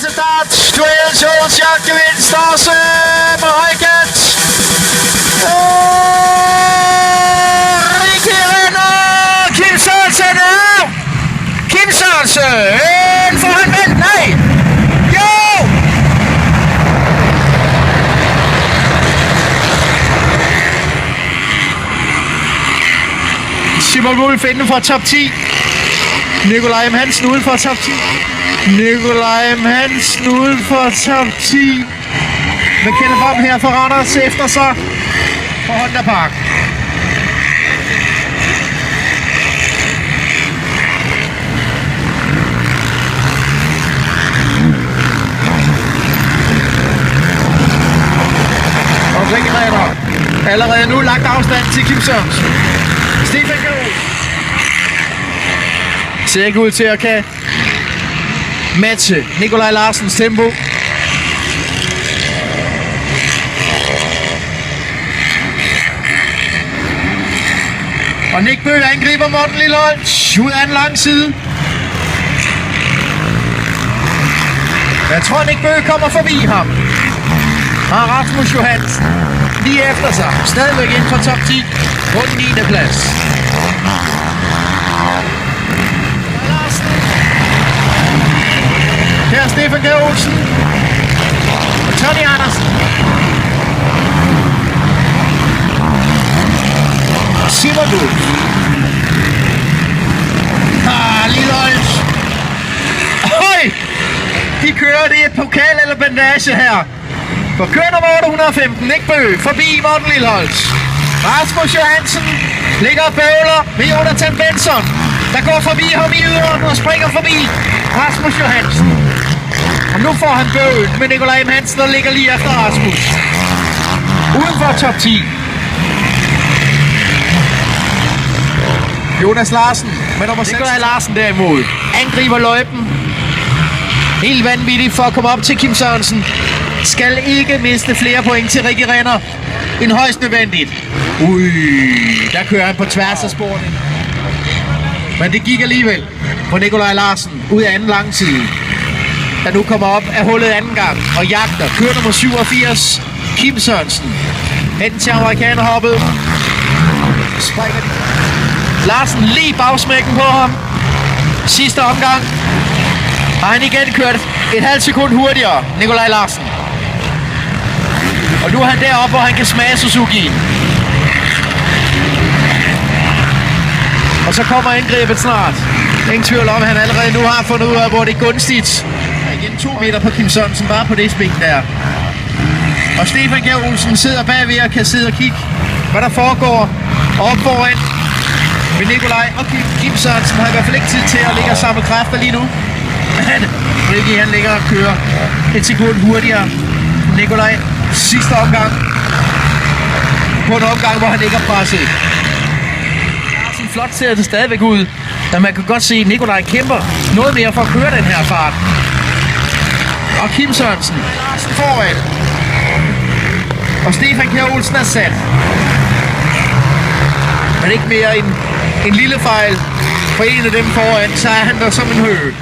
til start. Duel Jones, jagtgevinst også på højkant. Rikke Renner, Kim Sørensen er. Kim Sørensen, får han vendt? Nej. Jo! Simon Wulff inden for top 10. Nikolaj M. Hansen uden for top 10. Nikolaj M. Hansen uden for top 10. Med Kenneth Vom her for Randers efter sig på Honda Park. Og Rikke Renner. Allerede nu lagt afstand til Kim Sørensen. Stefan Kjær ser ikke ud til at kan matche Nikolaj Larsens tempo. Og Nick Bøgh angriber Morten Lilleholdt ud af en lang side. Jeg tror Nick Bøgh kommer forbi ham. Og Rasmus Johansen lige efter sig. Stadigvæk inden for top 10 på den 9. plads. Her er Stefan Kjær Olsen og Tony Andersen. Simon Wulff. Lilleholdt. Høj! De kører det pokal eller bandage her. For kører nummer 815, Nick Bøgh, forbi Morten Lilleholdt. Rasmus Johansen ligger og bøvler med Jonathan Benson, der går forbi ham i yderen og springer forbi Rasmus Johansen. Og nu får han bøvlen med Nikolaj M. Hansen, der ligger lige efter Rasmus. Uden for top 10. Jonas Larsen med nummer 6. Nikolaj Larsen derimod angriber løjpen. Helt vanvittigt for at komme op til Kim Sørensen. Skal ikke miste flere point til Rikke Renner end højst nødvendigt. Der kører han på tværs af sporene. Men det gik alligevel på Nikolaj Larsen ud af anden lang side, der nu kommer op af hullet anden gang og jagter. Kører nummer 87, Kim Sørensen. Hen til amerikanerhoppet. Springer de. Larsen lige bagsmækken på ham. Sidste omgang har han igen kørt et halvt sekund hurtigere, Nikolaj Larsen. Og nu er han deroppe, hvor han kan smage Suzuki'en. Og så kommer indgrebet snart. Ingen tvivl om, at han allerede nu har fundet ud af, hvor det er gunstigt. Igen 2 meter på Kim Sørensen, bare på det spæk der. Og Stefan Kjær Olsen sidder bagved og kan sidde og kigge, hvad der foregår op foran. Men Nikolaj og Kim Sørensen har i hvert fald ikke tid til at ligge og samle kræfter lige nu. Men Rikke, han ligger og kører et sekund hurtigere. Nikolaj sidste omgang. På en omgang, hvor han ikke er presset. Larsen flot ser det stadigvæk ud. Men man kan godt se, at Nikolaj kæmper noget mere for at køre den her fart. Og Kim Sørensen foran. Og Stefan Kjær Olsen er sat. Men ikke mere end en lille fejl for en af dem foran, så er han der som en høge.